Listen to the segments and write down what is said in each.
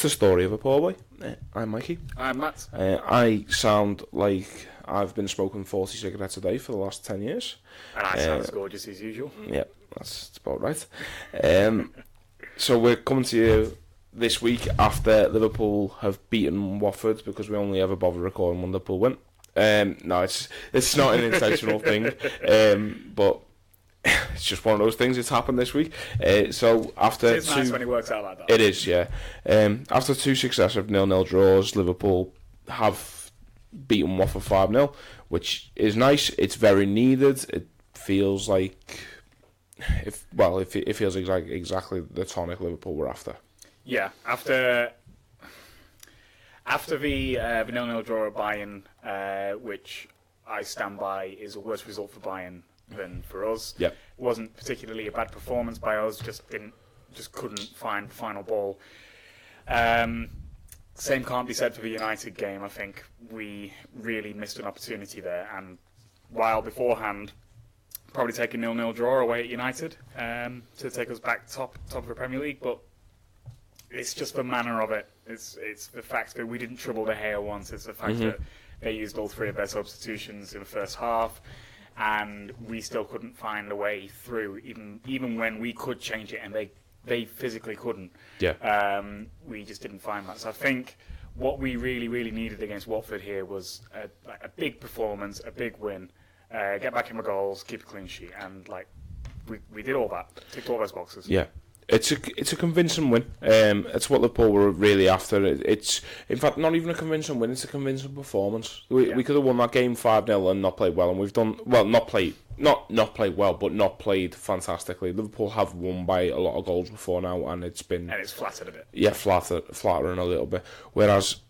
It's the story of a poor boy. I'm Mikey. I'm Matt. I sound like I've been smoking 40 cigarettes a day for the last 10 years. And I sound as gorgeous as usual. Yeah, that's about right. So we're coming to you this week after Liverpool have beaten Watford, because we only ever bother recording when Liverpool win. No, it's not an intentional thing, but it's just one of those things that's happened this week. So after it's nice when it works out like that. It is, yeah. After two successive 0-0 draws, Liverpool have beaten Watford 5-0, which is nice. It's very needed. It feels like, it feels exactly the tonic Liverpool were after. Yeah, after the 0-0 draw at Bayern, which I stand by is a worse result for Bayern than for us. Yep. It wasn't particularly a bad performance by us. Just couldn't find the final ball. Same can't be said for the United game. I think we really missed an opportunity there. And while beforehand, probably take a 0-0 draw away at United to take us back top of the Premier League, but it's just the manner of it. It's the fact that we didn't trouble De Gea once. It's the fact that they used all three of their substitutions in the first half, and we still couldn't find a way through, even when we could change it, and they physically couldn't. Yeah. We just didn't find that. So I think what we really, really needed against Watford here was a big performance, a big win, get back in the goals, keep a clean sheet, and we did all that, ticked all those boxes. Yeah. It's a convincing win. It's what Liverpool were really after. It's, in fact, not even a convincing win. It's a convincing performance. We could have won that game 5-0 and not played well, and we've done well. Not played well, but not played fantastically. Liverpool have won by a lot of goals before now, and it's flattered a bit. Yeah, flattering a little bit. Whereas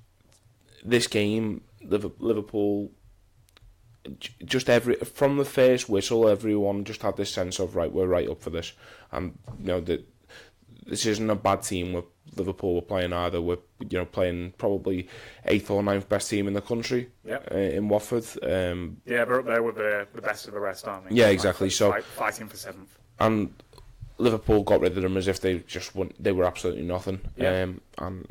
this game, Liverpool, just from the first whistle, everyone just had this sense of, right, we're right up for this, and this isn't a bad team with Liverpool were playing either. We're playing probably 8th or 9th best team in the country. Yep. In Watford. They're up there with the best of the rest, aren't they? Yeah, exactly. Fighting for 7th. And Liverpool got rid of them as if they were absolutely nothing. Yeah. And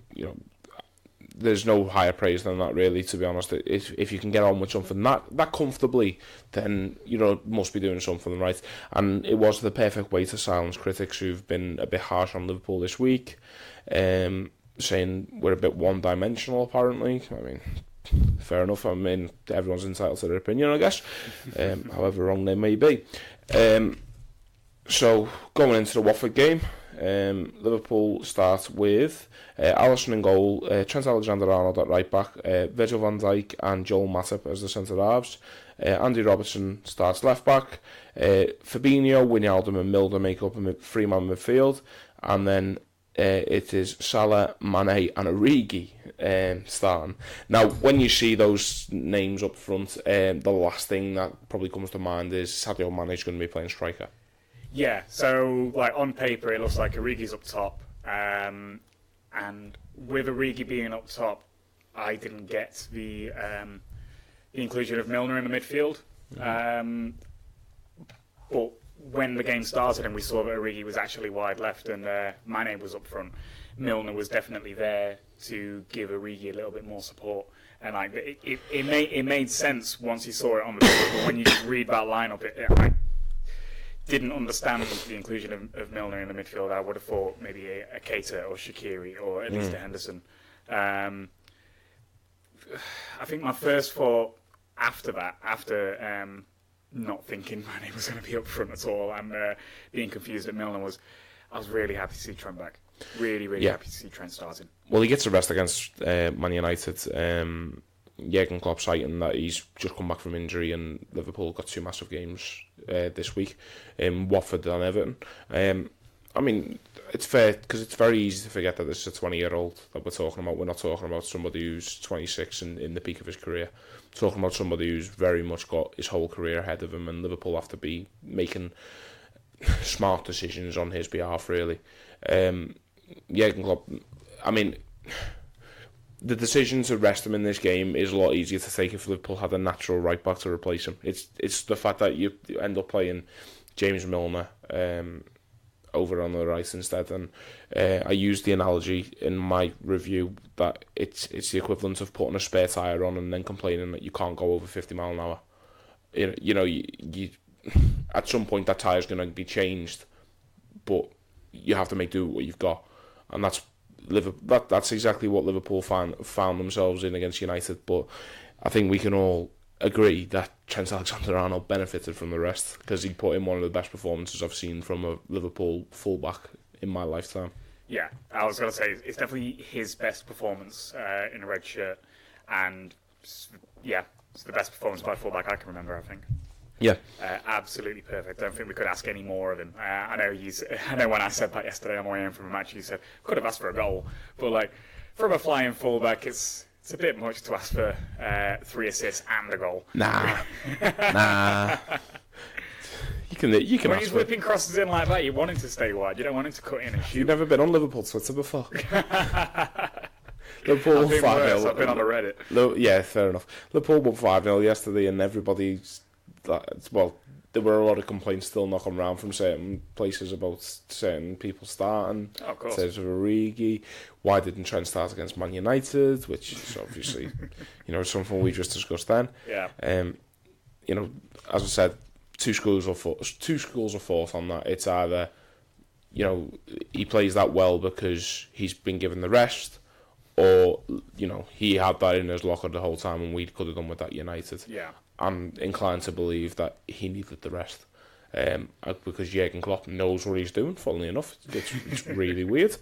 there's no higher praise than that, really, to be honest. If you can get on with something that comfortably, then must be doing something right. And it was the perfect way to silence critics who've been a bit harsh on Liverpool this week, saying we're a bit one-dimensional, apparently. I mean, fair enough. I mean, everyone's entitled to their opinion, I guess, however wrong they may be. So, going into the Watford game, Liverpool start with Alisson in goal, Trent Alexander Arnold at right back, Virgil van Dijk and Joel Matip as the centre halves. Andy Robertson starts left back. Fabinho, Wijnaldum and Milner make up a 3-man midfield, and then it is Salah, Mane and Origi starting. Now, when you see those names up front, the last thing that probably comes to mind is Sadio Mane's going to be playing striker. Yeah, so on paper it looks like Origi's up top, and with Origi being up top, I didn't get the inclusion of Milner in the midfield. But when the game started and we saw that Origi was actually wide left and Mane was up front, Milner was definitely there to give Origi a little bit more support. And it made sense once you saw it on the field, but when you just read that lineup, I didn't understand the inclusion of Milner in the midfield. I would have thought maybe a Keita or Shaqiri or at least a Henderson. I think my first thought after not thinking Mane was going to be up front at all and being confused at Milner was, I was really happy to see Trent back. Really, really happy to see Trent starting. Well, he gets a rest against Man United. Jurgen Klopp citing that he's just come back from injury, and Liverpool got 2 massive games this week, Watford and Everton. I mean, it's fair, because it's very easy to forget that this is a 20-year-old that we're talking about. We're not talking about somebody who's 26 and in the peak of his career. We're talking about somebody who's very much got his whole career ahead of him, and Liverpool have to be making smart decisions on his behalf, really. Jurgen Klopp, I mean, the decision to rest him in this game is a lot easier to take if Liverpool had a natural right back to replace him. It's the fact that you end up playing James Milner over on the right instead. And I used the analogy in my review that it's the equivalent of putting a spare tyre on and then complaining that you can't go over 50 mile an hour. You at some point that tyre's going to be changed, but you have to make do with what you've got, and that's exactly what Liverpool found themselves in against United. But I think we can all agree that Trent Alexander Arnold benefited from the rest, because he put in one of the best performances I've seen from a Liverpool fullback in my lifetime. Yeah, I was going to say it's definitely his best performance in a red shirt, and yeah, it's the best performance by fullback I can remember, I think. Yeah, absolutely perfect. I don't think we could ask any more of him. I know when I said that yesterday on my way in from a match, you said could have asked for a goal, but like from a flying fullback, it's a bit much to ask for 3 assists and a goal. Nah. You can when ask he's for whipping crosses in like that, you want him to stay wide. You don't want him to cut in and shoot. You've never been on Liverpool Twitter before. Liverpool I've been 5-0. I've been on the Reddit. Yeah, fair enough. Liverpool won 5-0 yesterday, and everybody's... Well, there were a lot of complaints still knocking around from certain places about certain people starting. Oh, of course. Says Origi. Why didn't Trent start against Man United? Which is obviously, something we just discussed then. Yeah. As I said, two schools of thought on that. It's either, he plays that well because he's been given the rest, or he had that in his locker the whole time, and we could have done with that United. Yeah. I'm inclined to believe that he needed the rest, because Jurgen Klopp knows what he's doing. Funnily enough, it's really weird.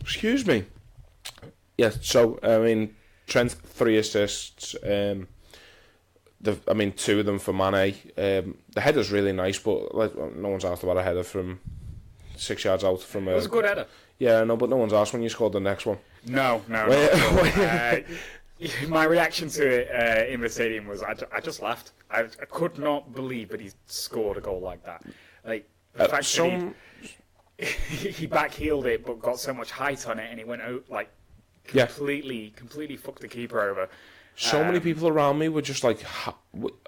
Excuse me. Yeah. So Trent 3 assists. 2 of them for Mane. The header's really nice, but no one's asked about a header from 6 yards out from. It was a good header. Yeah, no, but no one's asked when you scored the next one. No. My reaction to it in the stadium was I just laughed. I could not believe that he scored a goal like that. Like the fact that he backheeled it, but got so much height on it, and he went out like completely fucked the keeper over. So many people around me were just like,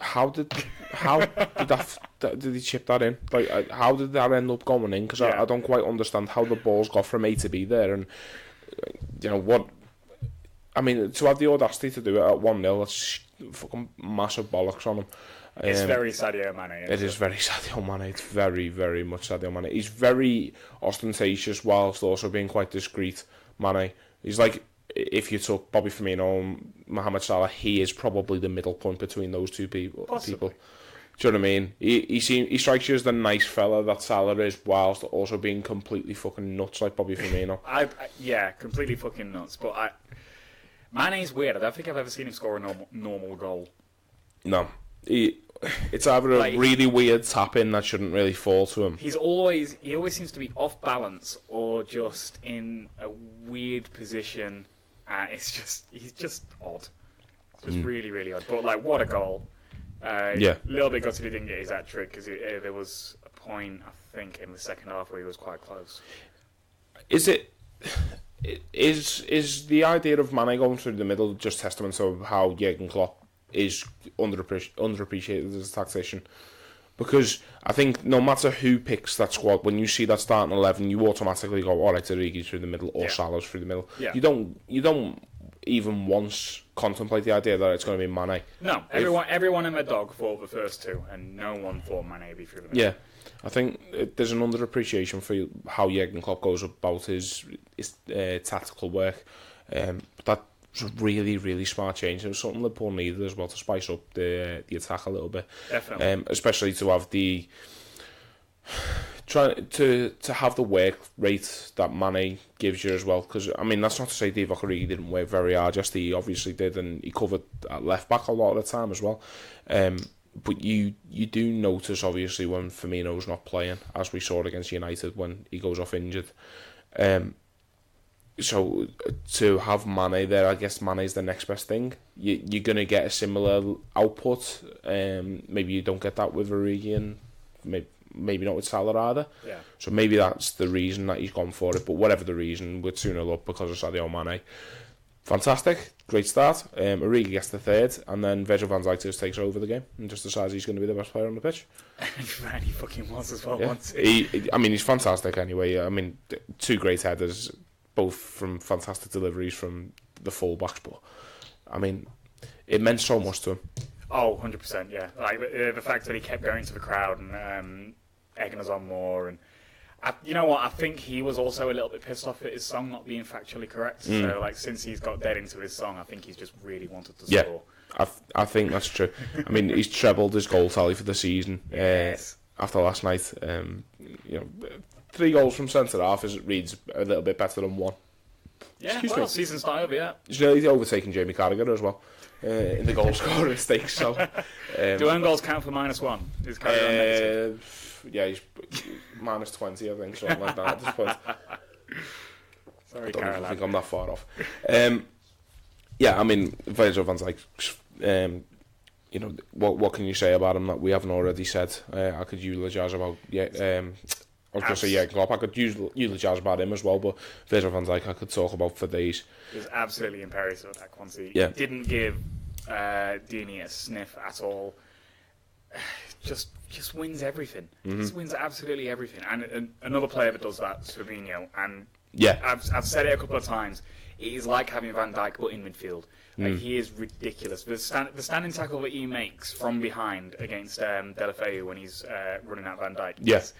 how did he chip that in? Like, how did that end up going in? Because I don't quite understand how the ball's got from A to B there, and what. I mean, to have the audacity to do it at 1-0, that's fucking massive bollocks on him. It's very Sadio Mane. It is very Sadio Mane. It's very, very much Sadio Mane. He's very ostentatious whilst also being quite discreet, Mane. He's like, if you took Bobby Firmino and Mohamed Salah, he is probably the middle point between those two people. Possibly. Do you know what I mean? He strikes you as the nice fella that Salah is, whilst also being completely fucking nuts like Bobby Firmino. Yeah, completely fucking nuts. But Mane's weird. I don't think I've ever seen him score a normal goal. No. It's either a really weird tap-in that shouldn't really fall to him. He always seems to be off balance or just in a weird position. He's just odd. Just really, really odd. But what a goal. A little bit gutted he didn't get his hat-trick, because there was a point, I think, in the second half where he was quite close. Is the idea of Mane going through the middle just testament to how Jurgen Klopp is underappreciated as a tactician? Because I think no matter who picks that squad, when you see that starting 11, you automatically go, all right, Origi's through the middle or Salah's through the middle. Yeah. You don't even once contemplate the idea that it's going to be Mane. No, everyone in the dog thought the first two, and no one thought Mane would be through the middle. Yeah. I think there's an underappreciation for how Jurgen Klopp goes about his tactical work. That's a really, really smart change. It was something Liverpool needed as well to spice up the attack a little bit. Definitely. Especially to have to have the work rate that Mane gives you as well. Because that's not to say Divock Origi didn't work very hard. Yes, he obviously did, and he covered at left back a lot of the time as well. But you do notice, obviously, when Firmino's not playing, as we saw against United when he goes off injured. So to have Mane there, I guess Mane's the next best thing. You're going to get a similar output. Maybe you don't get that with Origi, and maybe not with Salah either. Yeah. So maybe that's the reason that he's gone for it. But whatever the reason, we're 2-0 up because of Sadio Mane. fantastic, great start. Origi gets the third, and then Virgil van Dijk just takes over the game and just decides he's going to be the best player on the pitch. And he fucking was as well. Yeah. Once. He's fantastic anyway. I mean, two great headers, both from fantastic deliveries from the full-backs, but I mean, it meant so much to him. Oh, 100%, yeah. Like the fact that he kept going to the crowd and egging us on more, and you know what? I think he was also a little bit pissed off at his song not being factually correct. So, like, since he's got dead into his song, I think he's just really wanted to score. I think that's true. I mean, he's trebled his goal tally for the season. Yes. After last night, 3 goals from centre half reads a little bit better than 1. Yeah, season's not over yet. He's nearly overtaken Jamie Carragher as well in the goal scoring stakes. So, do own goals count for -1? Is Carragher negative? Yeah, he's -20, I think, something like that at this point. Sorry, I don't Caroline. think I'm that far off. Yeah, I mean, Virgil van Dijk, what can you say about him that we haven't already said? I could eulogise about, I was going to say Jurgen Klopp. I could eulogise about him as well, but Virgil van Dijk I could talk about for days. He was absolutely imperious with that once. He Yeah. didn't give Deeney a sniff at all. Just wins everything. Just wins absolutely everything. And another player that does that is Fabinho. And Yeah, I've said it a couple of times. It is like having Van Dijk, but in midfield. Like, he is ridiculous. The standing tackle that he makes from behind against Deulofeu when he's running at Van Dijk. Yeah. Is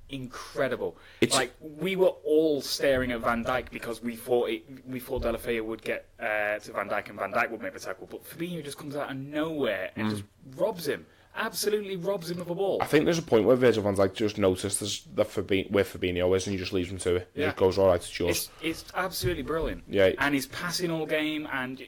incredible. Like, we were all staring at Van Dijk because we thought Deulofeu would get to Van Dijk and Van Dijk would make the tackle, but Fabinho just comes out of nowhere and just robs him. Absolutely robs him of the ball. I think there's a point where Virgil van Dijk just notices that where Fabinho is and he just leaves him to it. He just goes, all right, it's yours. It's absolutely brilliant. Yeah. And he's passing all game and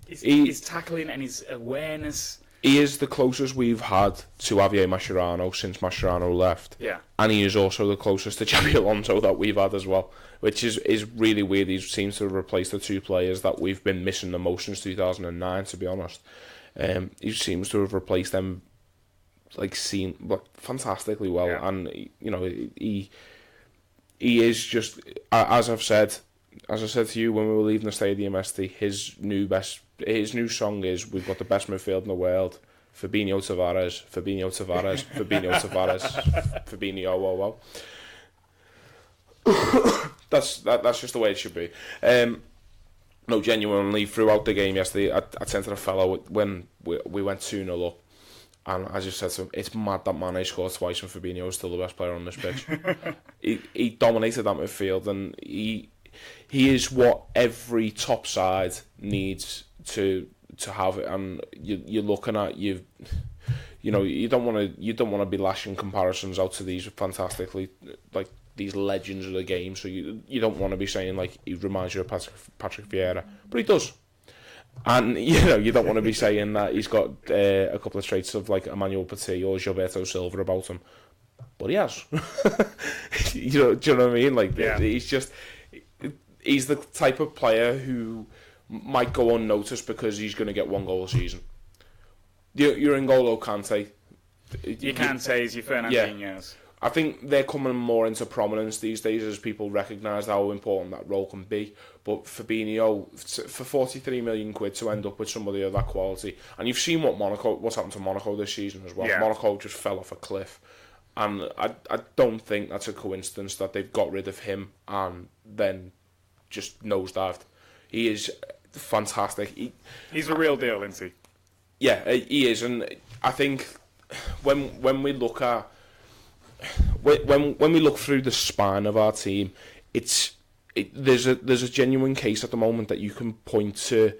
his tackling and his awareness. He is the closest we've had to Javier Mascherano since Mascherano left. Yeah. And he is also the closest to Xabi Alonso that we've had as well, which is really weird. He seems to have replaced the two players that we've been missing the most since 2009, to be honest. He seems to have replaced them fantastically well. Yeah. And he is just, as I said to you when we were leaving the stadium yesterday, his new song is, we've got the best midfield in the world. Fabinho Tavares, Fabinho Tavares, Fabinho Tavares, Fabinho, oh, wow. That's just the way it should be. No, genuinely, throughout the game yesterday, I tend to follow when we went 2-0 up. And I just said to him, it's mad that Mane scored twice and Fabinho is still the best player on this pitch. he dominated that midfield, and he is what every top side needs to have it. And you're looking at you don't want to be lashing comparisons out to these fantastically these legends of the game. So you don't want to be saying like he reminds you of Patrick Vieira, but he does. And you don't want to be saying that he's got a couple of traits of like Emmanuel Petit or Gilberto Silva about him, but he has. Do you know what I mean? Like, yeah. He's the type of player who might go unnoticed because he's going to get 1 goal a season. You're N'Golo Kante. You can't say he's your Fernandinho's. I think they're coming more into prominence these days as people recognise how important that role can be. But Fabinho, for 43 million quid to end up with somebody of that quality, and you've seen what's happened to Monaco this season as well. Yeah. Monaco just fell off a cliff, and I don't think that's a coincidence that they've got rid of him and then just nosedived. He is fantastic. He's the real deal, isn't he? Yeah, he is, and I think when we look at when we look through the spine of our team, there's a genuine case at the moment that you can point to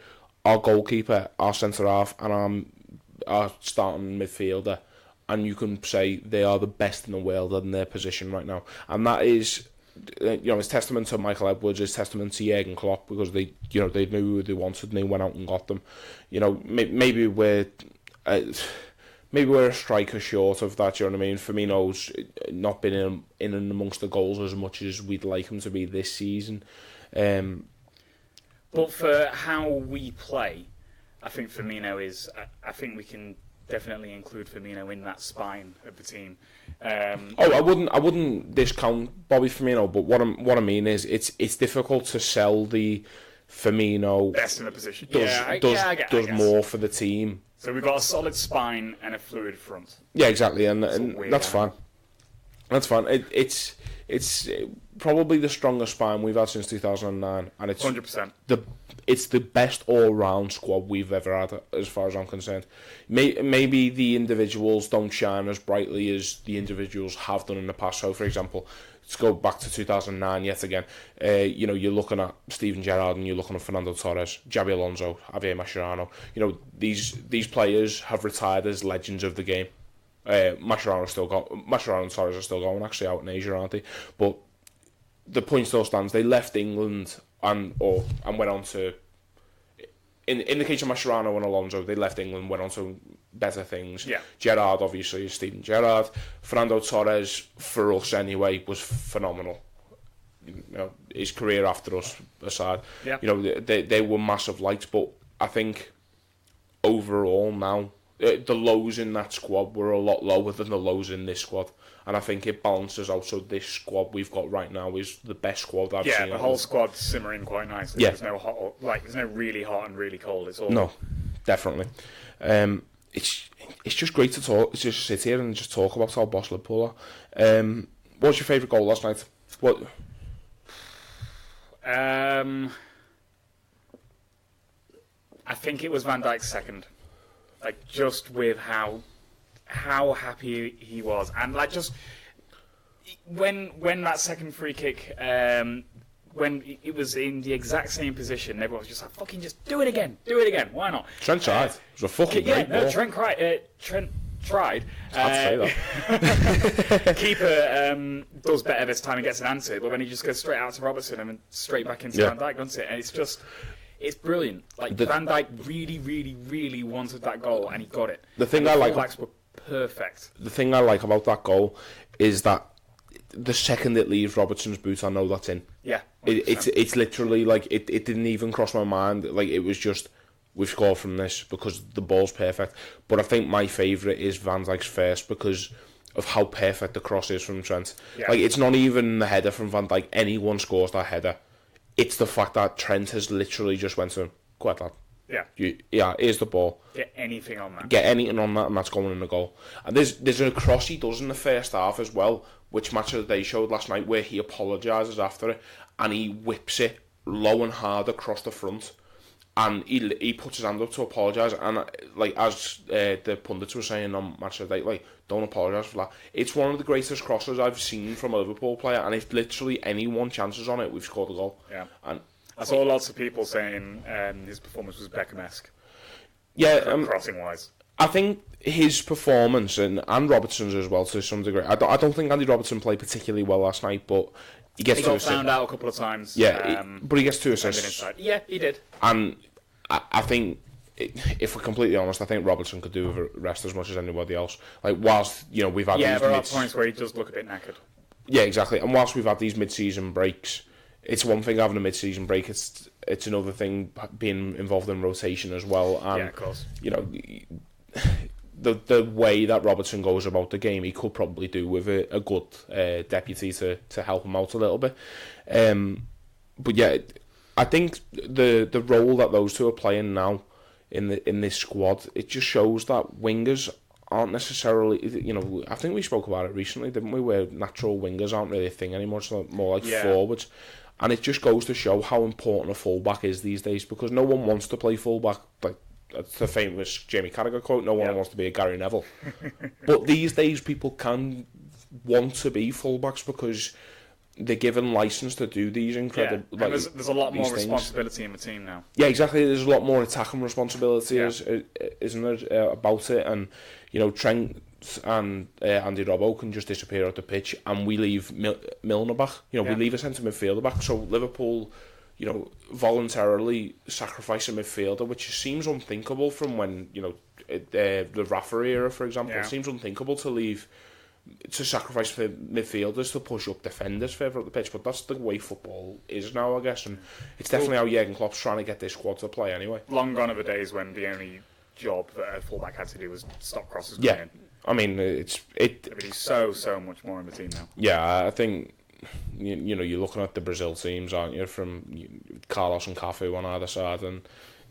our goalkeeper, our centre half, and our starting midfielder, and you can say they are the best in the world in their position right now, and that is, it's testament to Michael Edwards, it's testament to Jurgen Klopp, because they knew who they wanted and they went out and got them. Maybe we're a striker short of that, you know what I mean? Firmino's not been in and amongst the goals as much as we'd like him to be this season. But for how we play, I think Firmino is... I think we can definitely include Firmino in that spine of the team. I wouldn't discount Bobby Firmino, but what I mean is it's difficult to sell the Firmino best in the position. does more for the team. So we've got a solid spine and a fluid front. Yeah, exactly, and that's fine. That's fine. It's probably the strongest spine we've had since 2009, and it's 100%. It's the best all-round squad we've ever had, as far as I'm concerned. Maybe the individuals don't shine as brightly as the individuals have done in the past. So, for example, let's go back to 2009 yet again. You're looking at Steven Gerrard and you're looking at Fernando Torres, Xabi Alonso, Javier Mascherano. These players have retired as legends of the game. Mascherano and Torres are still going, actually, out in Asia, aren't they? But the point still stands. They left England and went on to, in the case of Mascherano and Alonso, they left England, went on to better things. Yeah. Gerrard, obviously, is Steven Gerrard. Fernando Torres, for us anyway, was phenomenal. His career after us aside, yeah. They were massive lights, but I think overall now, the lows in that squad were a lot lower than the lows in this squad, and I think it balances out. So this squad we've got right now is the best squad I've seen. Yeah, the whole squad's simmering quite nicely. Yeah. There's no really hot and really cold. It's all no, definitely. It's just great to talk. Just sit here and just talk about our boss Liverpool. What was your favourite goal last night? What? I think it was Van Dijk's second. Like, just with how happy he was, and like just when that second free kick, when it was in the exact same position, everyone was just like, "Fucking just do it again, why not?" Trent tried. It was a fucking great ball. Trent tried. I'd say that. Keeper does better this time and gets an answer, but then he just goes straight out to Robertson and then straight back into Van Dijk, doesn't it? And it's brilliant. Like, Van Dijk really, really, really wanted that goal, and he got it. The thing I like, fullbacks were perfect. The thing I like about that goal is that the second it leaves Robertson's boot, I know that's in. Yeah, it's literally like it didn't even cross my mind. Like, it was just, we've scored from this because the ball's perfect. But I think my favourite is Van Dijk's first because of how perfect the cross is from Trent. Yeah. Like, it's not even the header from Van Dijk. Anyone scores that header. It's the fact that Trent has literally just went to him. Go ahead, lad. Yeah. Here's the ball. Get anything on that. And that's going in the goal. And there's a cross he does in the first half as well, which Match of the Day showed last night, where he apologises after it, and he whips it low and hard across the front. And he puts his hand up to apologise, and like, as the pundits were saying on Match of the Day, like, don't apologise for that. It's one of the greatest crosses I've seen from a Liverpool player, and if literally anyone chances on it, we've scored a goal. Yeah. And I saw lots of people saying his performance was Beckham-esque. Yeah, crossing wise. I think his performance and Robertson's as well to some degree. I don't think Andy Robertson played particularly well last night, but he got found out a couple of times. Yeah, but he gets 2 assists. Yeah, he did. And I think, if we're completely honest, I think Robertson could do with a rest as much as anybody else. Like, whilst we've had there are points where he does look a bit knackered. Yeah, exactly. And whilst we've had these mid-season breaks, it's one thing having a mid-season break. It's another thing being involved in rotation as well. And, yeah, of course. The way that Robertson goes about the game, he could probably do with a good deputy to help him out a little bit. But yeah, I think the role that those two are playing now in this squad, it just shows that wingers aren't necessarily, I think we spoke about it recently, didn't we, where natural wingers aren't really a thing anymore. It's more like forwards. And it just goes to show how important a fullback is these days, because no one wants to play fullback. Like, that's the famous Jamie Carragher quote, no one wants to be a Gary Neville. But these days people can want to be fullbacks because they're given license to do these incredible. Yeah. And there's a lot more responsibility in the team now. Yeah, exactly. There's a lot more attacking responsibility, isn't there, about it? And Trent and Andy Robbo can just disappear out the pitch, and we leave Milner back. We leave a centre midfielder back. So Liverpool, voluntarily sacrifice a midfielder, which seems unthinkable from when the Rafa era, for example. It seems unthinkable to sacrifice for midfielders to push up defenders further up the pitch, but that's the way football is now, I guess, and it's definitely how Jurgen Klopp's trying to get this squad to play anyway. Long gone are the days when the only job that a fullback had to do was stop crosses going in. I mean, he's so much more in the team now. Yeah, I think you're looking at the Brazil teams, aren't you? From Carlos and Cafu on either side, and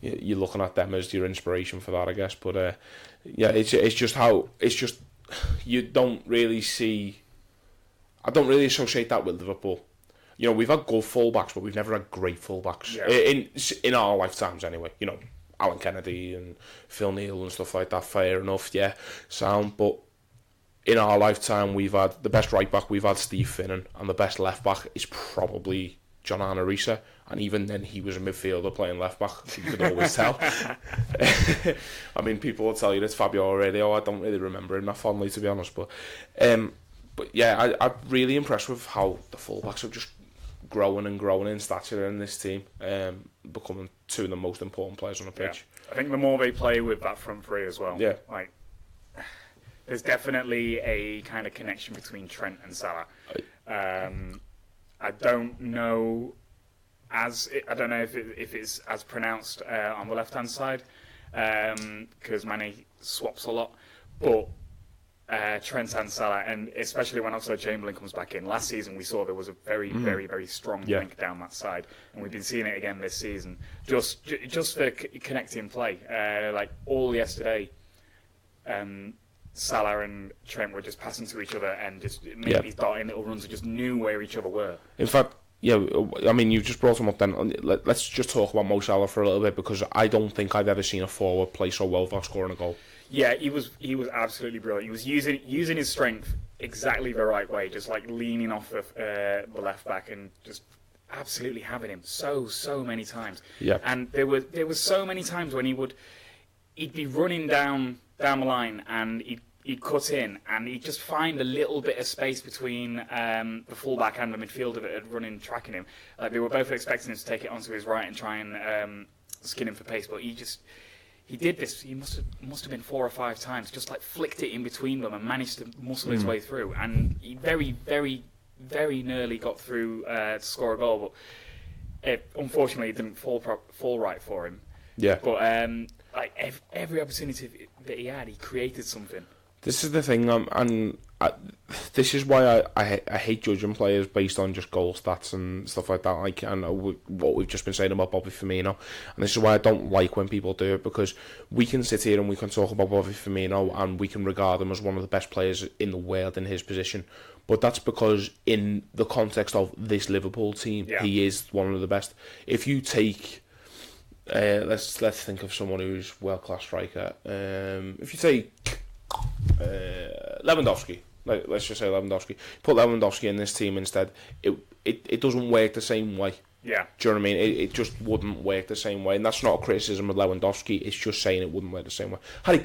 you're looking at them as your inspiration for that, I guess. But it's just you don't really see. I don't really associate that with Liverpool. We've had good fullbacks, but we've never had great fullbacks in our lifetimes, anyway. Alan Kennedy and Phil Neal and stuff like that. Fair enough, yeah, sound. But in our lifetime, we've had the best right back. We've had Steve Finnan, and the best left back is probably John Arisa. And even then, he was a midfielder playing left back. You could always tell. I mean, people will tell you it's Fabio Aurelio. I don't really remember him that fondly, to be honest. But yeah, I'm really impressed with how the fullbacks have just growing and growing in stature in this team, becoming two of the most important players on the pitch. I think the more they play with that front three as well. Yeah. There's definitely a kind of connection between Trent and Salah. I don't know if it's as pronounced on the left hand side, because Mane swaps a lot, but Trent and Salah, and especially when Oxlade-Chamberlain comes back in. Last season we saw there was a very, very, very strong link down that side, and we've been seeing it again this season. Just for connecting play, like all yesterday, Salah and Trent were just passing to each other and just making these darting little runs and just knew where each other were. In fact, I mean, you've just brought him up then. Let's just talk about Mo Salah for a little bit, because I don't think I've ever seen a forward play so well without scoring a goal. Yeah, he was absolutely brilliant. He was using his strength exactly the right way, just like leaning off the left back and just absolutely having him so many times. Yeah. And there was so many times when he'd be running down the line and he'd cut in and he'd just find a little bit of space between the fullback and the midfielder that had run in tracking him. Like, they were both expecting him to take it onto his right and try and skin him for pace, but he did this. He must have been 4 or 5 times. Just like flicked it in between them and managed to muscle his way through. And he very, very, very nearly got through to score a goal, but unfortunately it didn't fall right for him. Yeah. But every opportunity that he had, he created something. This is the thing, this is why I hate judging players based on just goal stats and stuff like that. And what we've just been saying about Bobby Firmino, and this is why I don't like when people do it, because we can sit here and we can talk about Bobby Firmino and we can regard him as one of the best players in the world in his position, but that's because in the context of this Liverpool team, he is one of the best. If you take, let's think of someone who's world-class striker. If you take Lewandowski, let's just say Lewandowski, put Lewandowski in this team instead, it doesn't work the same way. Yeah. Do you know what I mean? It just wouldn't work the same way, and that's not a criticism of Lewandowski, it's just saying it wouldn't work the same way. Harry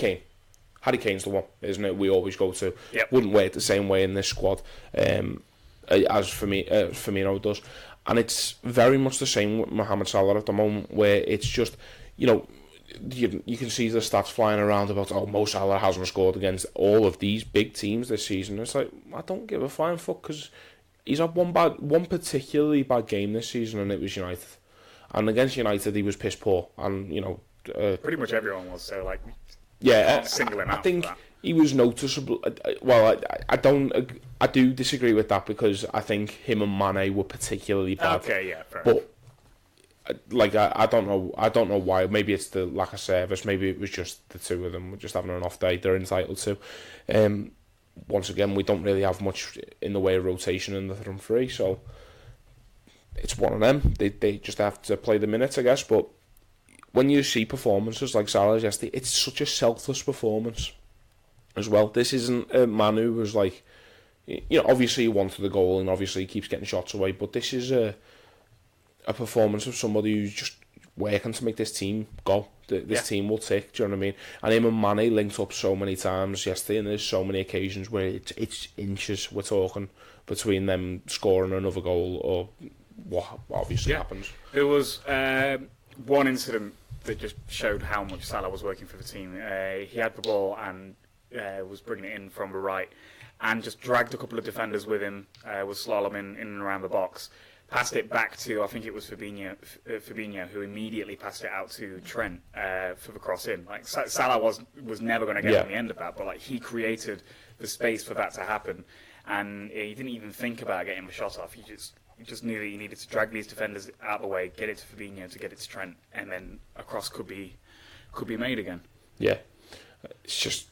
Kane's the one, isn't it? We always go to. Yep. Wouldn't work the same way in this squad as Firmino does, and it's very much the same with Mohamed Salah at the moment, where it's just, you can see the stats flying around about, Mo Salah hasn't scored against all of these big teams this season. It's like, I don't give a flying fuck, because he's had one particularly bad game this season, and it was United. And against United, he was piss poor, and pretty much everyone was. So single him out. I think he was noticeable. Well, I do disagree with that, because I think him and Mane were particularly bad. Okay, yeah, fair enough. I don't know why. Maybe it's the lack of service. Maybe it was just the two of them were just having an off day. They're entitled to. Once again, we don't really have much in the way of rotation in the front three, so it's one of them. They just have to play the minutes, I guess. But when you see performances like Salah's yesterday, it's such a selfless performance as well. This isn't a man who was like, obviously he wanted the goal and obviously he keeps getting shots away, but this is a performance of somebody who's just working to make this team go. This team will tick, do you know what I mean? And him and Mane linked up so many times yesterday, and there's so many occasions where it's inches we're talking between them scoring another goal or what obviously happens. There was one incident that just showed how much Salah was working for the team. He had the ball and was bringing it in from the right and just dragged a couple of defenders with him, was slaloming in and around the box. Passed it back to, I think it was Fabinho, who immediately passed it out to Trent for the cross in. Like, Salah was never going to get on the end of that, but he created the space for that to happen. and he didn't even think about getting the shot off. He just knew that he needed to drag these defenders out of the way, get it to Fabinho to get it to Trent, and then a cross could be made again. Yeah, it's just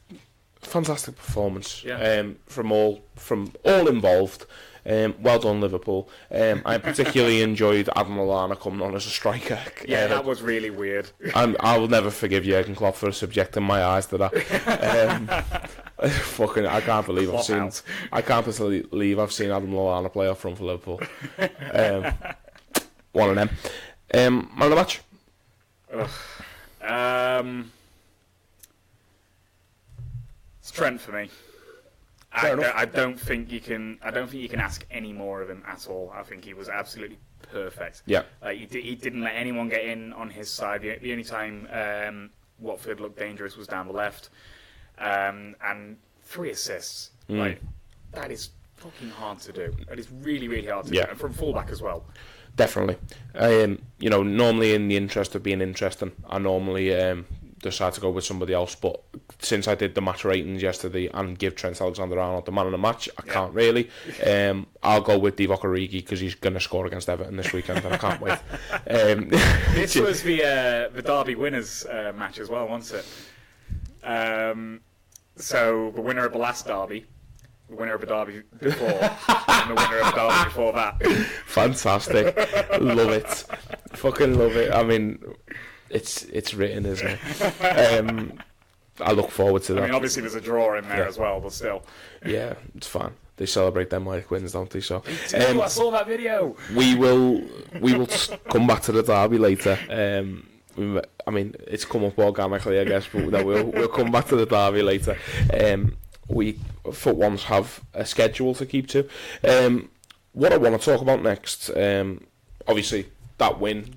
a fantastic performance. Yeah. From all involved. Well done, Liverpool. I particularly enjoyed Adam Lallana coming on as a striker. Yeah, that was really weird. And I will never forgive Jurgen Klopp for subjecting my eyes to that. I can't believe I've seen Adam Lallana play up front for Liverpool. One of them. Man of the match. It's Trent for me. I don't think you can ask any more of him at all. I think he was absolutely perfect. Yeah. He didn't let anyone get in on his side. The only time Watford looked dangerous was down the left. And 3 assists. That is fucking hard to do. That is really, really hard to do. And from fullback as well. Definitely. Normally in the interest of being interesting, I normally decide to go with somebody else, but since I did the match ratings yesterday and give Trent Alexander Arnold the man of the match, I can't really. I'll go with Divock Origi because he's going to score against Everton this weekend and I can't wait. This was the Derby winners match as well, wasn't it? So the winner of the last Derby, the winner of the Derby before, and the winner of the Derby before that. Fantastic. Love it. Fucking love it. I mean, it's written, isn't it? I look forward to that. I mean, obviously there's a draw in there as well, but still. Yeah, it's fine. They celebrate them like wins, don't they? So I saw that video. We will come back to the derby later. I mean, it's come up organically, I guess, but we'll come back to the derby later. We foot ones have a schedule to keep to. What I want to talk about next, obviously that win.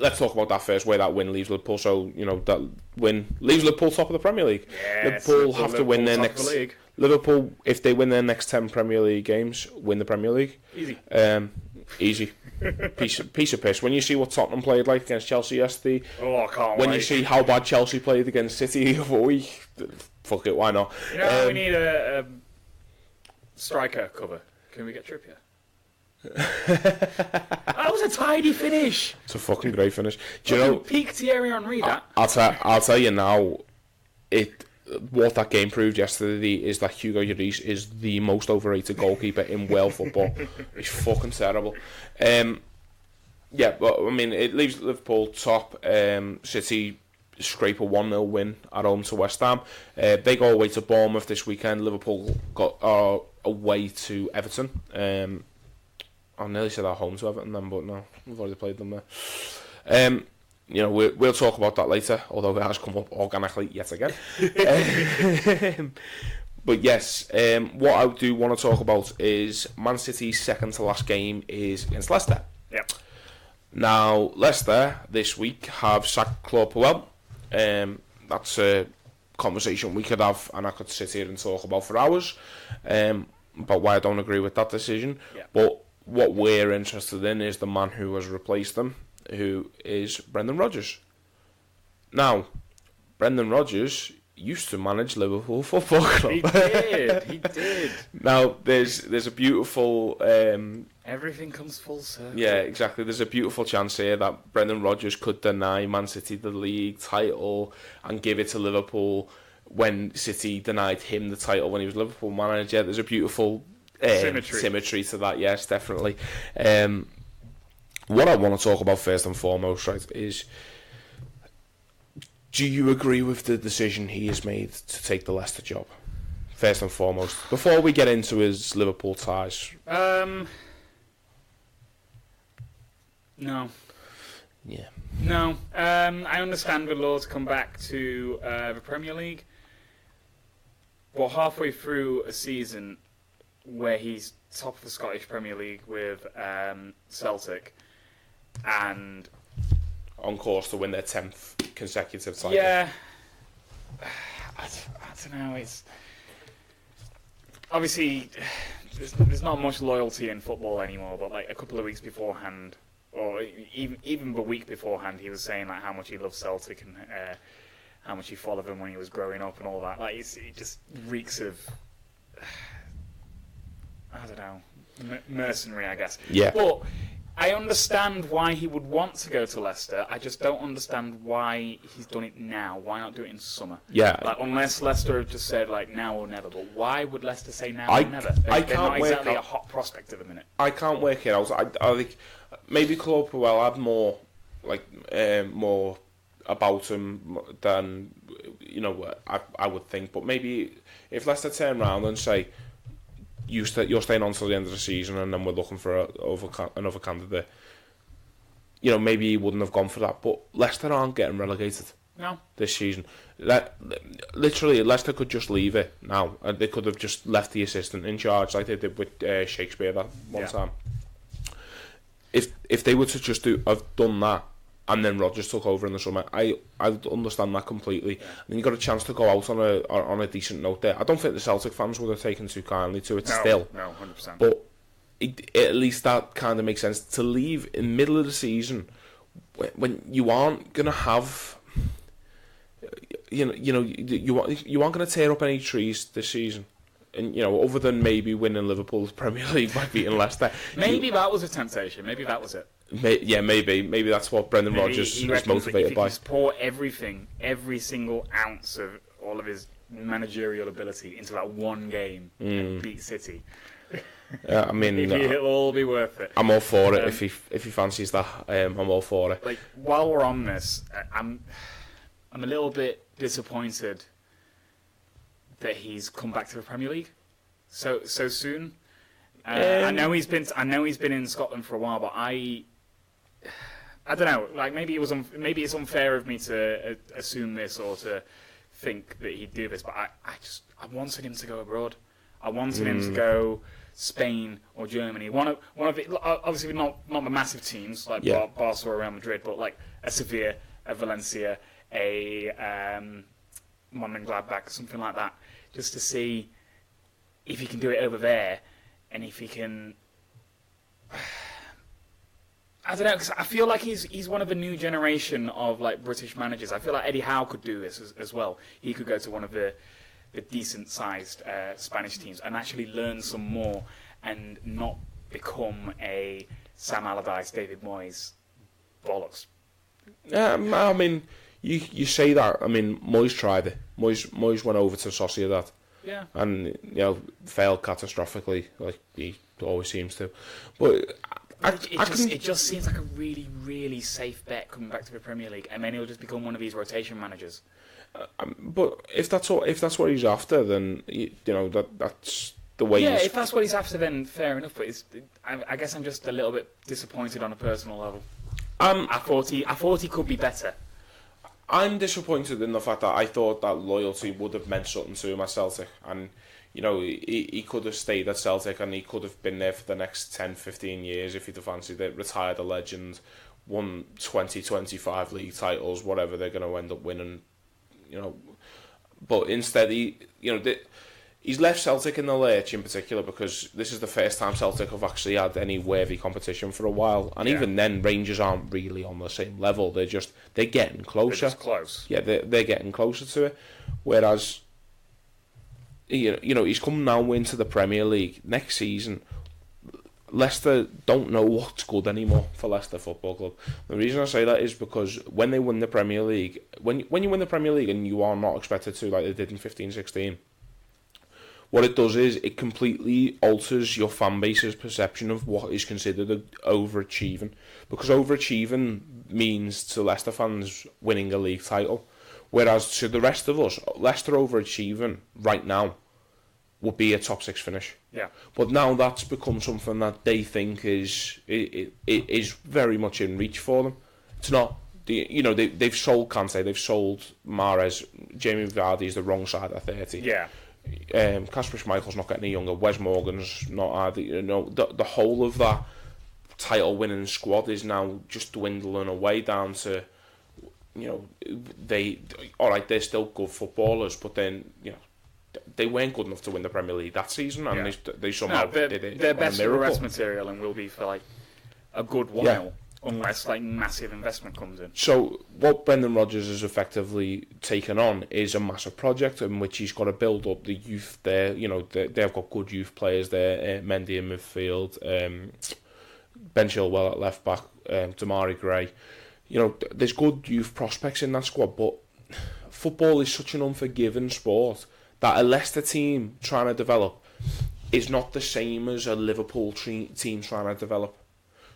Let's talk about that first, where that win leaves Liverpool. So, that win leaves Liverpool top of the Premier League. Yes, Liverpool have to win their next... Liverpool, if they win their next 10 Premier League games, win the Premier League. Easy. Easy. Piece of piss. When you see what Tottenham played like against Chelsea yesterday... Oh, I can't When wait. you see how bad Chelsea played against City the other week, fuck it, why not? We need a striker cover. Can we get Trippier? That was a tidy finish. It's a fucking great finish. Do you know? Peak Thierry Henry. That. I'll tell you now. What that game proved yesterday is that Hugo Lloris is the most overrated goalkeeper in world football. He's fucking terrible. Yeah, but I mean, it leaves Liverpool top. City scrape a 1-0 win at home to West Ham. They go away to Bournemouth this weekend. Liverpool got away to Everton. I nearly said at home to Everton then, but no, we've already played them there. We'll talk about that later, although it has come up organically yet again. But yes, what I do want to talk about is Man City's second to last game is against Leicester. Yep. Now, Leicester this week have sacked Claude Puel. That's a conversation we could have, and I could sit here and talk about for hours about why I don't agree with that decision. Yep. But what we're interested in is the man who has replaced them, who is Brendan Rodgers. Now, Brendan Rodgers used to manage Liverpool Football Club. He did. Now, there's a beautiful... Everything comes full circle. Yeah, exactly. There's a beautiful chance here that Brendan Rodgers could deny Man City the league title and give it to Liverpool when City denied him the title when he was Liverpool manager. There's a beautiful symmetry to that, yes, definitely. What I want to talk about first and foremost, right, is... Do you agree with the decision he has made to take the Leicester job? First and foremost, before we get into his Liverpool ties. No. Yeah. No. I understand the law to come back to the Premier League, but halfway through a season where he's top of the Scottish Premier League with Celtic and on course to win their 10th consecutive title. Yeah, I don't know. It's obviously there's not much loyalty in football anymore. But like a couple of weeks beforehand, or even the week beforehand, he was saying like how much he loves Celtic and how much he followed them when he was growing up and all that. Like it just reeks of I don't know, mercenary, I guess. Yeah. But I understand why he would want to go to Leicester. I just don't understand why he's done it now. Why not do it in summer? Yeah. Like, unless Leicester have just said, like, now or never. But why would Leicester say now or never? They're not exactly a hot prospect at the minute. I can't work it out. I think maybe Claude Puel had more, more about him than, I would think. But maybe if Leicester turn around and say, you're staying on till the end of the season, and then we're looking for another candidate. Maybe he wouldn't have gone for that. But Leicester aren't getting relegated. No. This season, literally, Leicester could just leave it now, and they could have just left the assistant in charge like they did with Shakespeare that one time. If they were to just have done that, and then Rodgers took over in the summer, I understand that completely. Yeah. And you got a chance to go out on a decent note there. I don't think the Celtic fans would have taken too kindly to it still. No, 100%. But at least that kind of makes sense to leave in the middle of the season when you aren't gonna have, you aren't gonna tear up any trees this season. And other than maybe winning Liverpool's Premier League by beating Leicester. Maybe that was a temptation. Maybe that was it. Maybe that's what Brendan Rodgers is motivated by. If he pour everything, every single ounce of all of his managerial ability into that one game and beat City. I mean, it'll all be worth it. I'm all for it if he fancies that. I'm all for it. Like, while we're on this, I'm a little bit disappointed that he's come back to the Premier League so soon. I know he's been in Scotland for a while, but I don't know. Like, maybe it's unfair of me to assume this or to think that he'd do this, but I wanted him to go abroad. I wanted him to go Spain or Germany. One of it, obviously not the massive teams like Barca or Real Madrid, but like a Sevilla, a Valencia, a Mönchengladbach, something like that, just to see if he can do it over there. And if he can, I don't know, because I feel like he's one of a new generation of like British managers. I feel like Eddie Howe could do this as well. He could go to one of the decent-sized Spanish teams and actually learn some more, and not become a Sam Allardyce, David Moyes bollocks. I mean, you say that. I mean, Moyes tried it. Moyes went over to Sociedad. Yeah. And, failed catastrophically, like he always seems to. But it just seems like a really, really safe bet coming back to the Premier League, and then he'll just become one of these rotation managers. But if that's what he's after, then that's the way. Yeah, if that's what he's after, then fair enough. But I guess I'm just a little bit disappointed on a personal level. I thought he could be better. I'm disappointed in the fact that I thought that loyalty would have meant something to him at Celtic, and he could have stayed at Celtic and he could have been there for the next 10-15 years if he'd have fancied it, retired a legend, won 20-25 league titles, whatever they're going to end up winning, but instead he's left Celtic in the lurch in particular because this is the first time Celtic have actually had any worthy competition for a while, and even then Rangers aren't really on the same level. They're getting closer. They're just close. Yeah, they're getting closer to it. Whereas he's come now into the Premier League next season. Leicester don't know what's good anymore for Leicester Football Club. The reason I say that is because when they win the Premier League, when you win the Premier League and you are not expected to, like they did in 15-16. What it does is it completely alters your fan base's perception of what is considered overachieving. Because overachieving means to Leicester fans winning a league title. Whereas to the rest of us, Leicester overachieving right now would be a top 6 finish. Yeah. But now that's become something that they think is very much in reach for them. It's not. They've sold Kante, they've sold Mahrez, Jamie Vardy's the wrong side of 30. Yeah. Kasper Schmeichel's not getting any younger. Wes Morgan's not. The whole of that title-winning squad is now just dwindling away down to, they're still good footballers, but then they weren't good enough to win the Premier League that season, and they somehow did it. They're best for rest material and will be for like a good while. unless like massive investment comes in. So what Brendan Rodgers has effectively taken on is a massive project in which he's got to build up the youth there. You know, they've got good youth players there. Mendy in midfield, Ben Chilwell at left back, Damari Gray. You know, there's good youth prospects in that squad, but football is such an unforgiving sport that a Leicester team trying to develop is not the same as a Liverpool team trying to develop.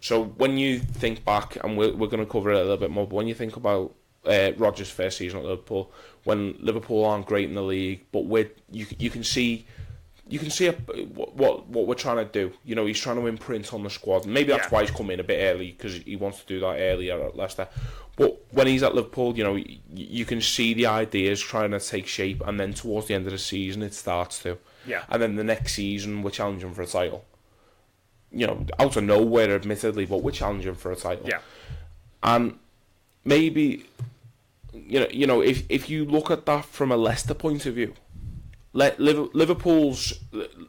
So when you think back, and we're going to cover it a little bit more, but when you think about Rodgers' first season at Liverpool, when Liverpool aren't great in the league, but you can see what we're trying to do. You know, he's trying to imprint on the squad. And maybe that's why he's come in a bit early, because he wants to do that earlier at Leicester. But when he's at Liverpool, you know, you can see the ideas trying to take shape, and then towards the end of the season, it starts to. Yeah. And then the next season, we're challenging for a title. You know, out of nowhere, admittedly, but we're challenging for a title. Yeah. And maybe, you know, if you look at that from a Leicester point of view, Liverpool's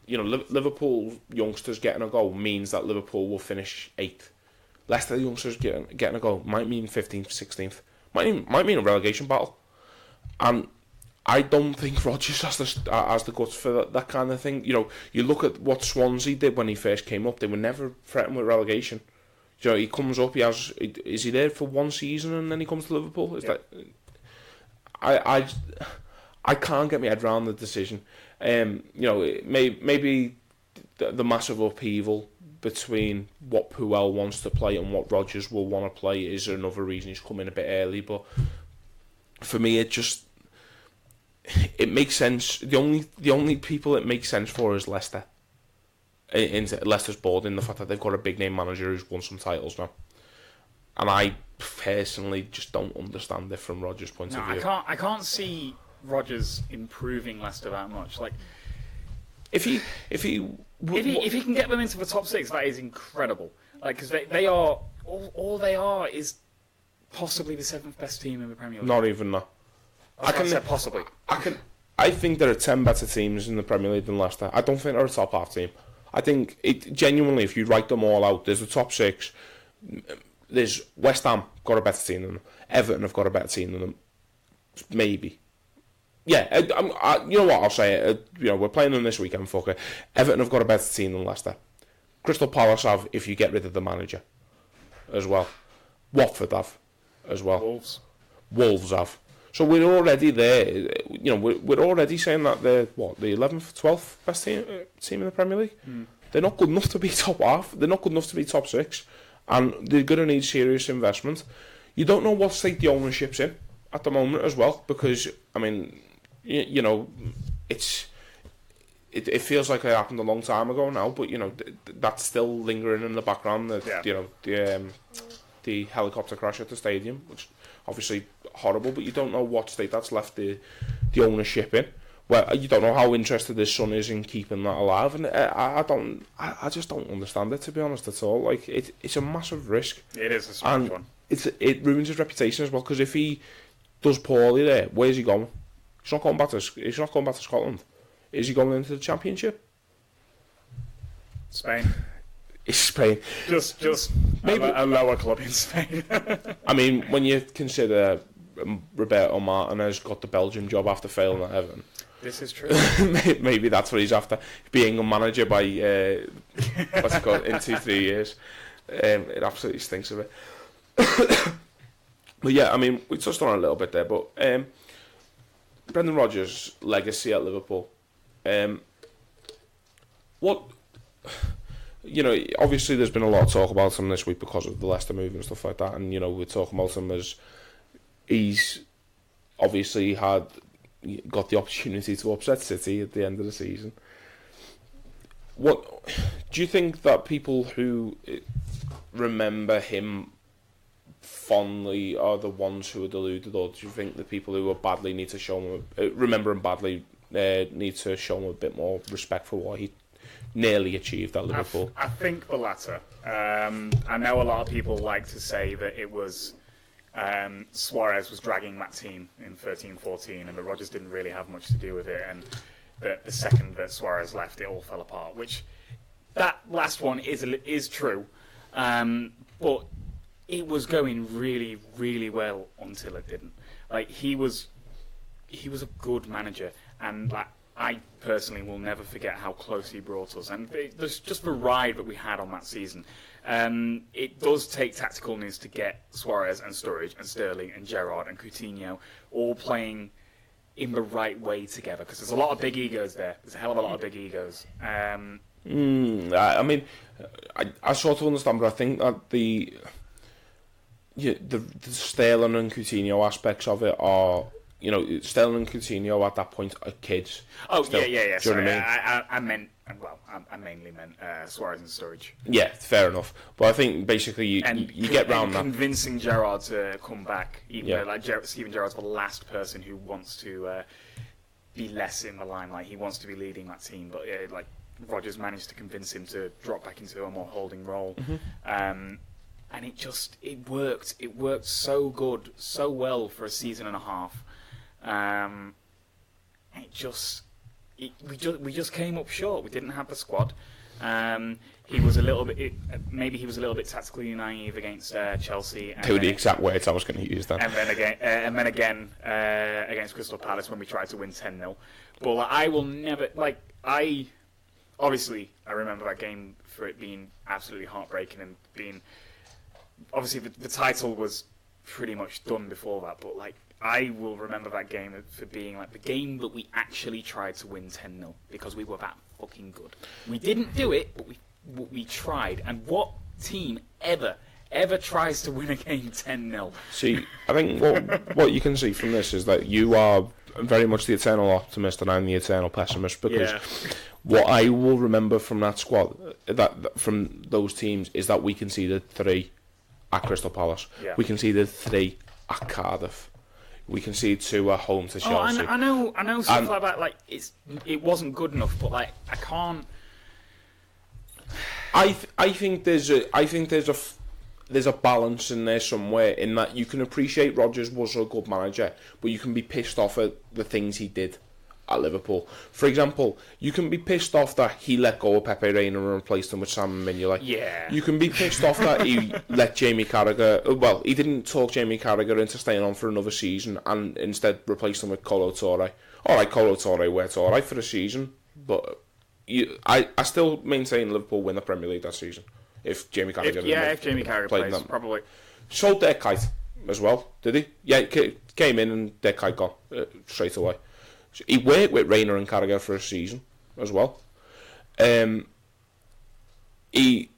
youngsters getting a goal means that Liverpool will finish 8th. Leicester youngsters getting a goal might mean 15th, 16th. Might mean a relegation battle. And I don't think Rodgers has the guts for that kind of thing. You know, you look at what Swansea did when he first came up. They were never threatened with relegation. You know, he comes up. Is he there for one season and then he comes to Liverpool? I can't get my head around the decision. You know, maybe the massive upheaval between what Puel wants to play and what Rodgers will want to play is another reason he's come in a bit early. But for me, it makes sense. The only people it makes sense for is Leicester. In Leicester's board, in the fact that they've got a big name manager who's won some titles now, and I personally just don't understand it from Rodgers' point of view. I can't see Rodgers improving Leicester that much. Like, if he can get them into the top 6, that is incredible. Like, because they are all they are is possibly the 7th best team in the Premier League. Not even that. I can say possibly. I think there are 10 better teams in the Premier League than Leicester. I don't think they're a top half team. I think genuinely, if you write them all out, there's the top 6. There's West Ham got a better team than them. Everton have got a better team than them. Maybe. Yeah, you know what, I'll say it. You know, we're playing them this weekend, fuck it. Everton have got a better team than Leicester. Crystal Palace have, if you get rid of the manager, as well. Watford have, as well. Wolves have. So we're already there. You know, we're already saying that they're the 11th, 12th best team in the Premier League. They're not good enough to be top half. They're not good enough to be top 6, and they're going to need serious investment. You don't know what state the ownership's in at the moment as well, because I mean, you know, it feels like it happened a long time ago now, but you know that's still lingering in the background. You know, the helicopter crash at the stadium, which obviously horrible, but you don't know what state that's left the ownership in. Well, you don't know how interested his son is in keeping that alive, and I just don't understand it, to be honest, at all. Like it's a massive risk. It is a smart one. It ruins his reputation as well, because if he does poorly there, where's he going? He's not going back to Scotland. Is he going into the Championship? Spain. It's Spain. Just maybe a lower club in Spain. I mean, when you consider Roberto Martinez got the Belgium job after failing at Everton. This is true. Maybe that's what he's after. Being a manager by what's it called in 2-3 years. It absolutely stinks of it. But yeah, I mean, we touched on it a little bit there, but Brendan Rodgers' legacy at Liverpool. What, you know, obviously there's been a lot of talk about him this week because of the Leicester move and stuff like that, and you know, we're talking about him as he's obviously got the opportunity to upset City at the end of the season. What do you think that people who remember him fondly are the ones who are deluded, or do you think the people who badly need to show him remember him badly need to show him a bit more respect for what he nearly achieved at Liverpool? I think the latter. I know a lot of people like to say that it was Suarez was dragging that team in 13-14 and that Rodgers didn't really have much to do with it, and that the second that Suarez left, it all fell apart, which that last one is true. But it was going really, really well until it didn't. Like he was a good manager, and like I personally will never forget how close he brought us. And there's just the ride that we had on that season. It does take tactical news to get Suarez and Sturridge and Sterling and Gerrard and Coutinho all playing in the right way together, because there's a lot of big egos there. There's a hell of a lot of big egos. I mean, I sort of understand, but I think that the Sterling and Coutinho aspects of it are, Sterling and Coutinho at that point are kids. Oh, still. yeah. Do you know Sorry, what I mean? I mainly meant Suarez and Sturridge. Yeah, fair enough. But I think basically you get round that. Convincing Gerrard to come back, even though like Steven Gerrard's the last person who wants to be less in the limelight. He wants to be leading that team, but like Rodgers managed to convince him to drop back into a more holding role. And it worked. It worked so good, so well for a season and a half. We just came up short. We didn't have the squad. He was a little bit tactically naive against Chelsea. To the exact words I was going to use then. And then again against Crystal Palace when we tried to win 10-0. But I will never obviously I remember that game for it being absolutely heartbreaking and being obviously the title was pretty much done before that. But I will remember that game for being the game that we actually tried to win 10-0 because we were that fucking good. We didn't do it, but we tried. And what team ever tries to win a game 10-0? See, I think what you can see from this is that you are very much the eternal optimist and I'm the eternal pessimist, because what I will remember from that squad, from those teams, is that we conceded 3 at Crystal Palace. Yeah. We conceded 3 at Cardiff. We conceded 2 at home to Chelsea. I know stuff like that. It wasn't good enough, but I can't. I think there's a balance in there somewhere, in that you can appreciate Rodgers was a good manager, but you can be pissed off at the things he did at Liverpool. For example, you can be pissed off that he let go of Pepe Reina and replaced him with Sam Mignolet. Yeah. You can be pissed off that he let Jamie Carragher... Well, he didn't talk Jamie Carragher into staying on for another season and instead replaced him with Kolo Touré. Alright, Kolo Touré worked alright for a season, but I still maintain Liverpool win the Premier League that season. If Jamie Carragher... If Jamie Carragher plays, probably. So Dirk Kuyt as well, did he? Yeah, came in and Dirk Kuyt got straight away. He worked with Reina and Carragher for a season as well. He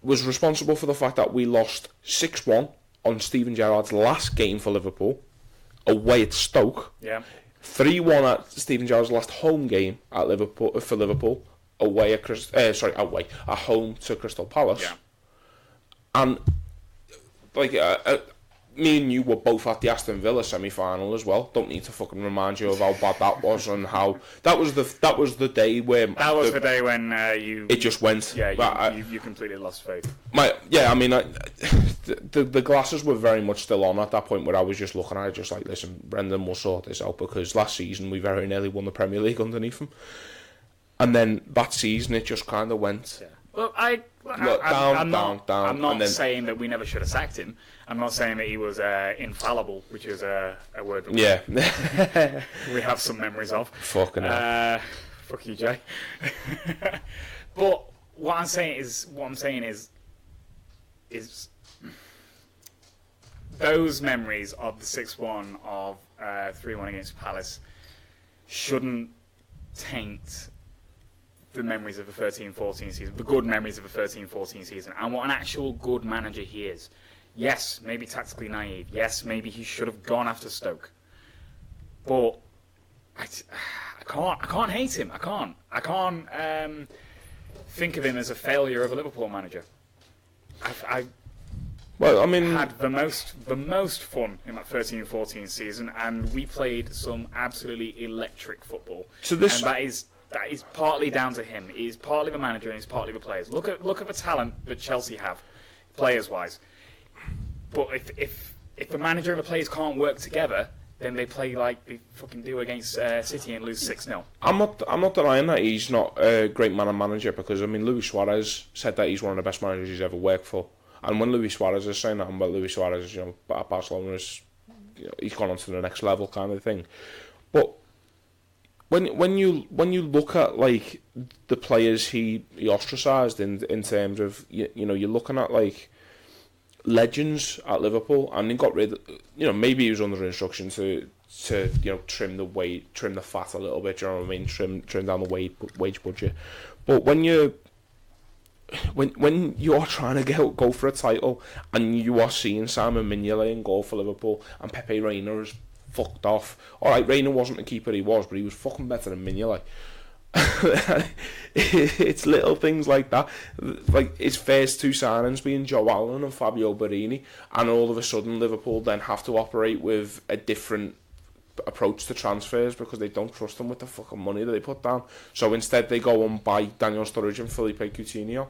was responsible for the fact that we lost 6-1 on Steven Gerrard's last game for Liverpool, away at Stoke. Yeah. 3-1 at Steven Gerrard's last home game at Liverpool, away at home to Crystal Palace. Yeah. And me and you were both at the Aston Villa semi-final as well. Don't need to fucking remind you of how bad that was and how that was the day where the day when it just went. Yeah, you completely lost faith. The glasses were very much still on at that point, where I was just looking at it, just like, listen, Brendan will sort this out, because last season we very nearly won the Premier League underneath him, and then that season it just kind of went. Yeah. Well, I'm not saying that we never should have sacked him. I'm not saying that he was infallible, which is a word that we have some memories of. Fucking hell. Fuck you, Jay. But what I'm saying is those memories of the 6-1, of 3-1 against Palace, shouldn't taint the memories of the 13-14 season, the good memories of the 13-14 season, and what an actual good manager he is. Yes, maybe tactically naive. Yes, maybe he should have gone after Stoke. But I can't hate him. I can't think of him as a failure of a Liverpool manager. I had the most fun in that 13-14 season, and we played some absolutely electric football. And that is partly down to him. It is partly the manager and it's partly the players. Look at the talent that Chelsea have, players-wise. But if the manager and the players can't work together, then they play like they fucking do against City and lose 6-0. I'm not denying that he's not a great manager, because Luis Suarez said that he's one of the best managers he's ever worked for, And when Luis Suarez is saying that, but Luis Suarez, at Barcelona is, he's gone on to the next level kind of thing. But when you look at like the players he ostracised in terms of you're looking at like legends at Liverpool, and he got rid of, maybe he was under instruction to trim the fat a little bit, trim down the wage budget. But when you're trying to go for a title and you are seeing Simon Mignolet in goal for Liverpool and Pepe Reina is fucked off. Alright, Reina wasn't the keeper he was, but he was fucking better than Mignolet. It's little things like that, like his first two signings being Joe Allen and Fabio Borini, and all of a sudden Liverpool then have to operate with a different approach to transfers because they don't trust them with the fucking money that they put down. So instead they go and buy Daniel Sturridge and Felipe Coutinho.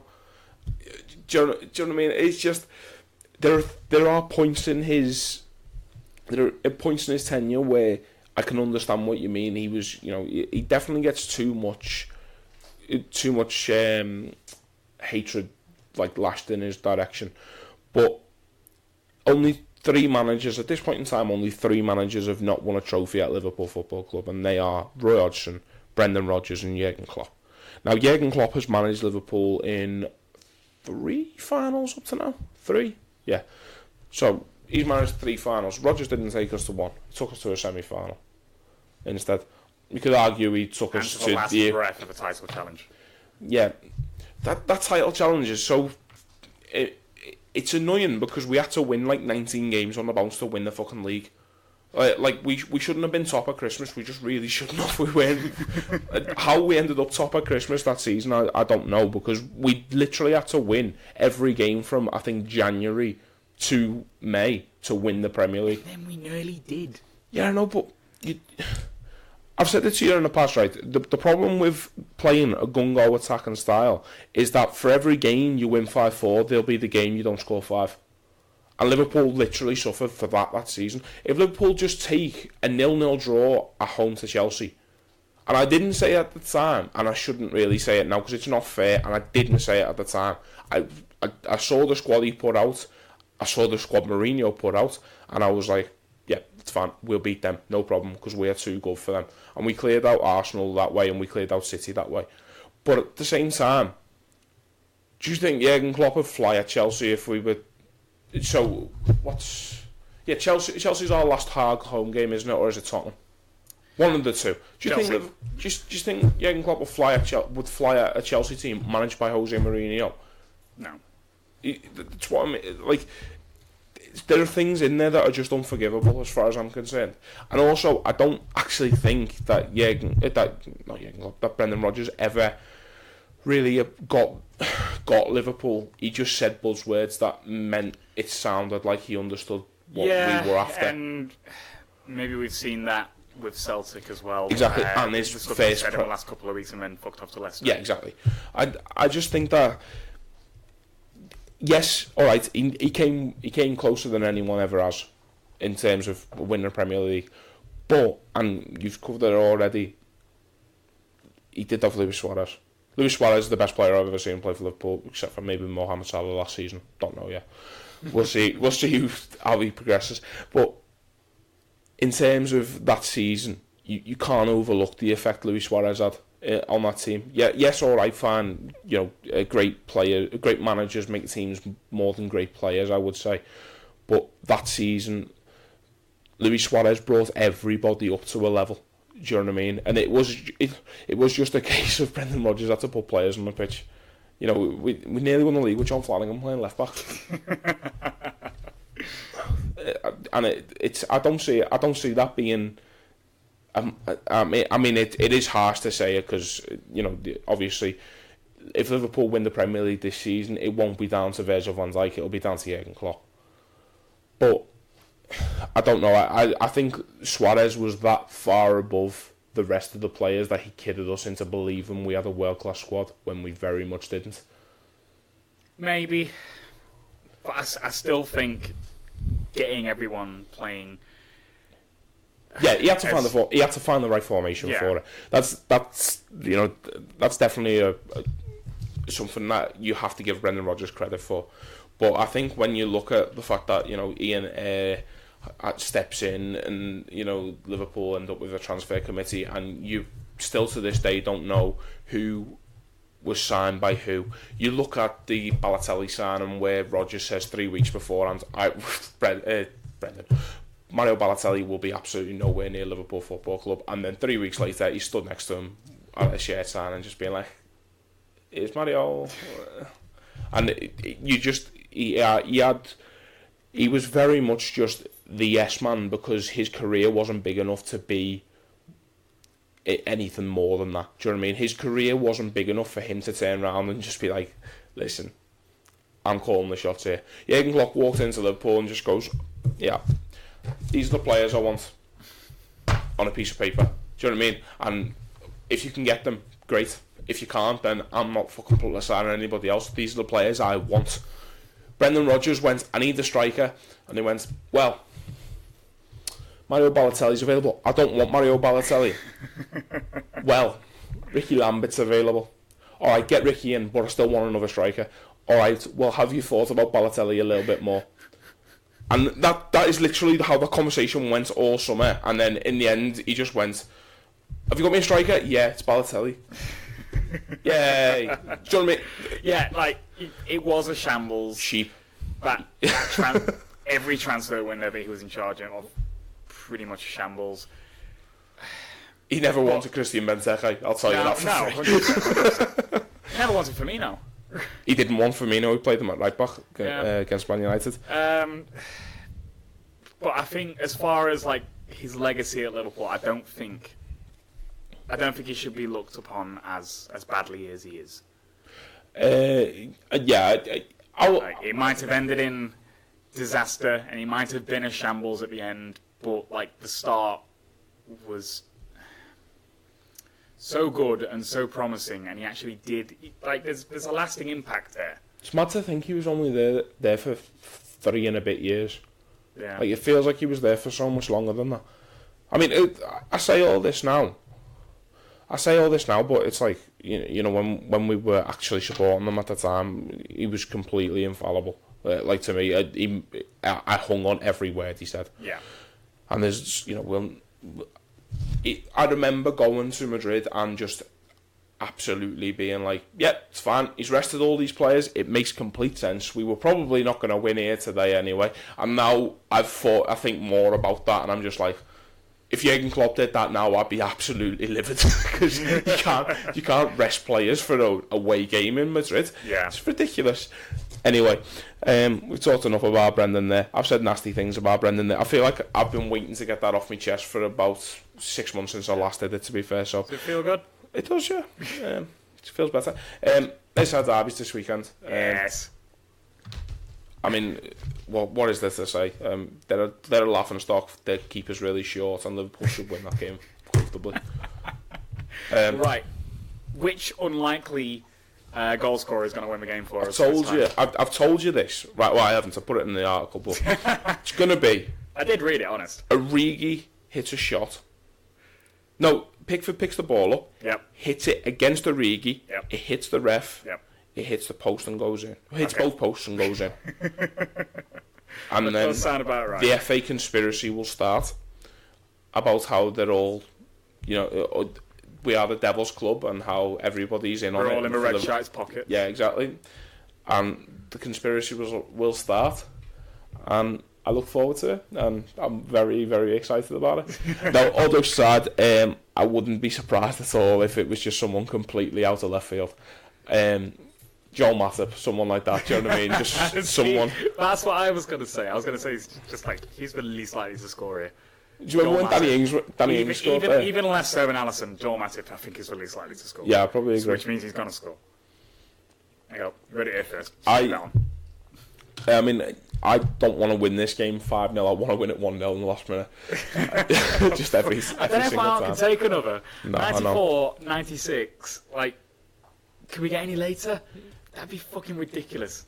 Do you know what I mean? It's just there are points in his tenure where I can understand what you mean. He was, he definitely gets too much hatred like lashed in his direction. But only three managers at this point in time. Only three managers have not won a trophy at Liverpool Football Club, and they are Roy Hodgson, Brendan Rodgers, and Jurgen Klopp. Now, Jurgen Klopp has managed Liverpool in 3 finals up to now. 3, yeah. So he's managed 3 finals. Rodgers didn't take us to one. He took us to a semi-final. Instead, you could argue he took us to the last breath of a title challenge. Yeah, that title challenge is so. It's annoying because we had to win like 19 games on the bounce to win the fucking league. Like we shouldn't have been top at Christmas. We just really shouldn't have. We weren't. How we ended up top at Christmas that season, I don't know, because we literally had to win every game from I think January to May to win the Premier League. Then we nearly did. Yeah, I know, but I've said it to you in the past, right? The problem with playing a gung-ho attacking style is that for every game you win 5-4, there'll be the game you don't score 5. And Liverpool literally suffered for that season. If Liverpool just take a 0-0 draw at home to Chelsea, and I didn't say it at the time, and I shouldn't really say it now because it's not fair, and I didn't say it at the time. I saw the squad he put out, I saw the squad Mourinho put out, and I was like, yeah, it's fine, we'll beat them, no problem, because we are too good for them. And we cleared out Arsenal that way, and we cleared out City that way. But at the same time, do you think Jurgen Klopp would fly at Chelsea if we were... So, Yeah, Chelsea's our last hard home game, isn't it? Or is it Tottenham? One of the two. Do you think Jurgen Klopp would fly at a Chelsea team managed by Jose Mourinho? No. That's what I mean. Like, there are things in there that are just unforgivable as far as I'm concerned. And also, I don't actually think that that Brendan Rodgers ever really got Liverpool. He just said buzzwords that meant it sounded like he understood what we were after. And maybe we've seen that with Celtic as well. Exactly, and his face in the last couple of weeks and then fucked off to Leicester. Yeah, exactly. I just think that. Yes, all right. He came closer than anyone ever has in terms of winning the Premier League, but and you've covered it already. He did have Luis Suarez. Luis Suarez is the best player I've ever seen play for Liverpool, except for maybe Mohamed Salah last season. Don't know yet. We'll see. We'll see how he progresses. But in terms of that season, you can't overlook the effect Luis Suarez had on that team. Yeah, yes, all right, fine. A great player, great managers make teams more than great players, I would say. But that season, Luis Suarez brought everybody up to a level. Do you know what I mean? And it was just a case of Brendan Rodgers had to put players on the pitch. We nearly won the league with John Flanagan playing left back. And I don't see that being. I mean, it is harsh to say it because obviously, if Liverpool win the Premier League this season, it won't be down to Virgil van Dijk. It'll be down to Jurgen Klopp. But I don't know. I think Suarez was that far above the rest of the players that he kidded us into believing we had a world-class squad when we very much didn't. Maybe, but I still think getting everyone playing. Yeah, he had to find the right formation for it. That's definitely something that you have to give Brendan Rodgers credit for. But I think when you look at the fact that, Ian steps in and, Liverpool end up with a transfer committee, and you still to this day don't know who was signed by who. You look at the Balotelli signing where Rodgers says 3 weeks beforehand, Brendan, Mario Balotelli will be absolutely nowhere near Liverpool Football Club, and then 3 weeks later he stood next to him at a shirt sign and just being like, "Is Mario?" And he was very much just the yes man, because his career wasn't big enough to be anything more than that. Do you know what I mean? His career wasn't big enough for him to turn around and just be like, "Listen, I'm calling the shots here." Jurgen Klopp walked into Liverpool and just goes, "Yeah, these are the players I want on a piece of paper." Do you know what I mean? And if you can get them, great. If you can't, then I'm not fucking putting aside on anybody else. These are the players I want. Brendan Rodgers went, "I need a striker," and he went, "Well, Mario Balotelli's available. I don't want Mario Balotelli." "Well, Ricky Lambert's available. Alright, get Ricky in, but I still want another striker." "Alright, well, have you thought about Balotelli a little bit more?" And that is literally how the conversation went all summer. And then in the end, he just went, "Have you got me a striker?" "Yeah, it's Balotelli." Yay. Do you know what I mean? Yeah, like, it was a shambles. Sheep. Every transfer window that he was in charge of, pretty much shambles. He never wanted Christian Benteke, I'll tell you that for free. 100%. He never wanted Firmino. He didn't want Firmino, he played him at right back against Man United. But I think as far as like his legacy at Liverpool, I don't think he should be looked upon as badly as he is. It might have ended in disaster, and he might have been a shambles at the end, but like the start was so good and so promising, and he actually did there's a lasting impact there. It's mad to think he was only there for 3 and a bit years. Yeah. Like, it feels like he was there for so much longer than that. I mean, I say all this now, but it's like, when we were actually supporting them at the time, he was completely infallible. Like, to me, I hung on every word he said. Yeah. And there's, I remember going to Madrid and just absolutely being like, "Yeah, it's fine. He's rested all these players. It makes complete sense. We were probably not going to win here today anyway." And now I think more about that, and I'm just like, if Jurgen Klopp did that now, I'd be absolutely livid, because you can't rest players for a away game in Madrid. Yeah, it's ridiculous. Anyway, we've talked enough about Brendan there. I've said nasty things about Brendan there. I feel like I've been waiting to get that off my chest for about 6 months since I last did it, to be fair. So does it feel good? It does, yeah. It feels better. Let's have derbies this weekend. Yes. I mean, what is there to say? They're a laughing stock. Their keeper's really short, and Liverpool should win that game comfortably. Right. Which unlikely goal scorer is going to win the game for us? I've told you this. Right, well, I haven't. I put it in the article, but it's going to be... I did read it, honest. Origi hits a shot. No, Pickford picks the ball up. Yep. Hits it against Origi. Yep. It hits the ref. Yep. It hits the post and goes in. It hits both posts and goes in. And that then does sound about right. The FA conspiracy will start about how they're all, we are the Devil's Club, and how everybody's in on it. We're all in the red shirt's pocket. Yeah, exactly. And the conspiracy will start, and I look forward to it, and I'm very, very excited about it. Now, although sad, I wouldn't be surprised at all if it was just someone completely out of left field. Joel Matip, someone like that, do you know what I mean? Just someone. That's what I was going to say. I was going to say he's the least likely to score here. Do you remember when Danny Ings scored there? Even less so than Alisson, Joel Matip, I think, is the least likely to score. Yeah, I probably agree. Which means he's going to score. There you go. You ready here first? I mean, I don't want to win this game 5-0. I want to win it 1-0 in the last minute. Just every single time. I don't know if I can take another. No, 94, 96. Like, can we get any later? That'd be fucking ridiculous.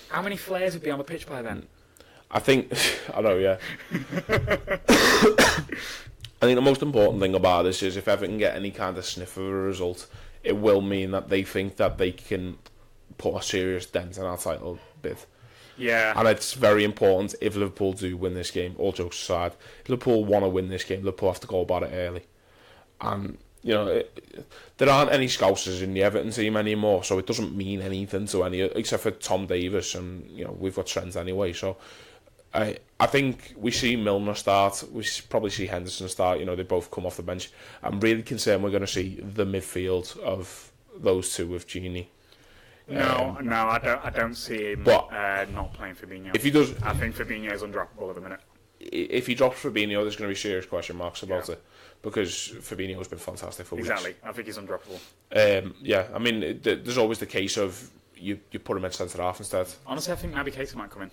How many flares would be on the pitch by then? I think, I know, yeah. I think the most important thing about this is if Everton get any kind of sniff of a result, it will mean that they think that they can put a serious dent in our title bid. Yeah. And it's very important if Liverpool do win this game, all jokes aside, if Liverpool want to win this game, Liverpool have to go about it early. And, you know, there aren't any Scousers in the Everton team anymore, so it doesn't mean anything to any, except for Tom Davis, and, you know, we've got Trent anyway, so I think we see Milner start, we probably see Henderson start, you know, they both come off the bench. I'm really concerned we're going to see the midfield of those two with Gini. No, I don't see him not playing Fabinho. If he does, I think Fabinho is undroppable at the minute. If he drops Fabinho, there's going to be serious question marks about it, because Fabinho has been fantastic for weeks. Exactly, I think he's undroppable. Yeah, I mean, there's always the case of you put him in centre half instead. Honestly, I think Naby Keita might come in.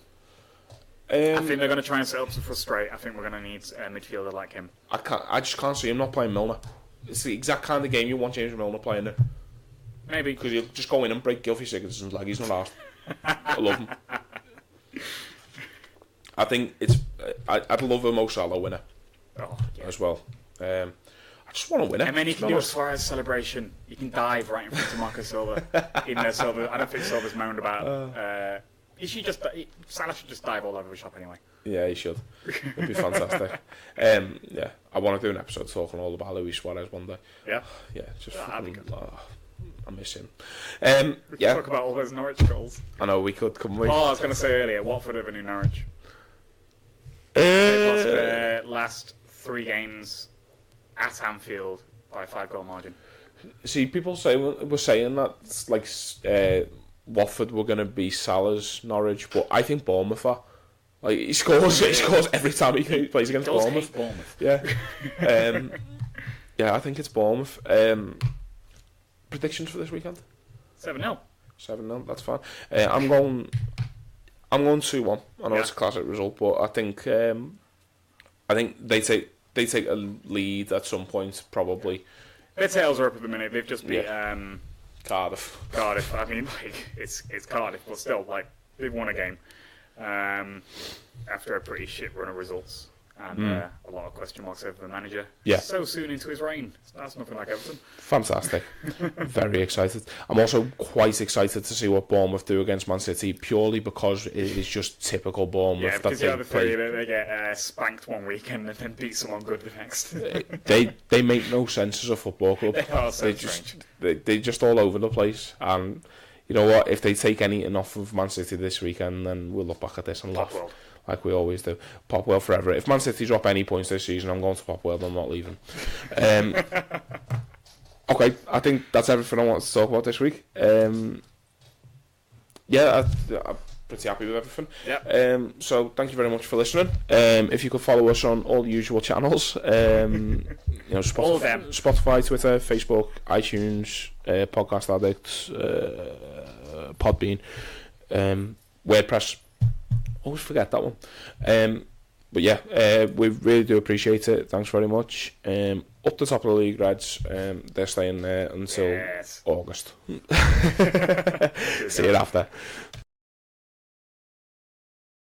I think they're going to try and set up to frustrate. I think we're going to need a midfielder like him. I just can't see him not playing Milner. It's the exact kind of game you want James Milner playing in. Maybe. Because he'll just go in and break Gylfi Sigurdsson's leg. He's not asked. I love him. I think I'd love a Mo Salah winner as well. I just want to win it. And then he can do a Suarez celebration. He can dive right in front of Marco Silva. I don't think Silva's moaned about. Salah should just dive all over the shop anyway. Yeah, he should. It'd be fantastic. Yeah, I want to do an episode talking all about Luis Suarez one day. Yeah? Yeah, just that'd be good. I miss him. We could talk about all those Norwich goals. I know, we could, couldn't we? Oh, I was going to say earlier, Watford over New Norwich. They've lost their last 3 games at Anfield by a 5-goal margin. See, people were saying that like Watford were going to be Salah's Norwich, but I think Bournemouth are. Like, he scores every time he plays against Bournemouth. Yeah. Yeah, I think it's Bournemouth. Predictions for this weekend? 7-0. 7-0, that's fine. I'm going 2-1. I know it's a classic result, but I think they take a lead at some point, probably. Their tails are up at the minute. They've just beat Cardiff. I mean, like, it's Cardiff, but still, like, they've won a game after a pretty shit run of results. And a lot of question marks over the manager. Yeah. So soon into his reign. That's nothing like Everton. Fantastic. Very excited. I'm also quite excited to see what Bournemouth do against Man City, purely because it is just typical Bournemouth. Yeah, because the other three, they get spanked one weekend and then beat someone good the next. they make no sense as a football club. They are so strange. They're just all over the place. And you know what? If they take anything off of Man City this weekend, then we'll look back at this and laugh. World. Like we always do. Popwell forever. If Man City drop any points this season, I'm going to Popwell. I'm not leaving. Okay, I think that's everything I want to talk about this week. Yeah, I'm pretty happy with everything. Yeah. So thank you very much for listening. If you could follow us on all the usual channels, you know, Spotify, Twitter, Facebook, iTunes, Podcast Addict, Podbean, WordPress. Always forget that one. But yeah, we really do appreciate it. Thanks very much. Up the top of the league, Reds. They're staying there until August. See you after.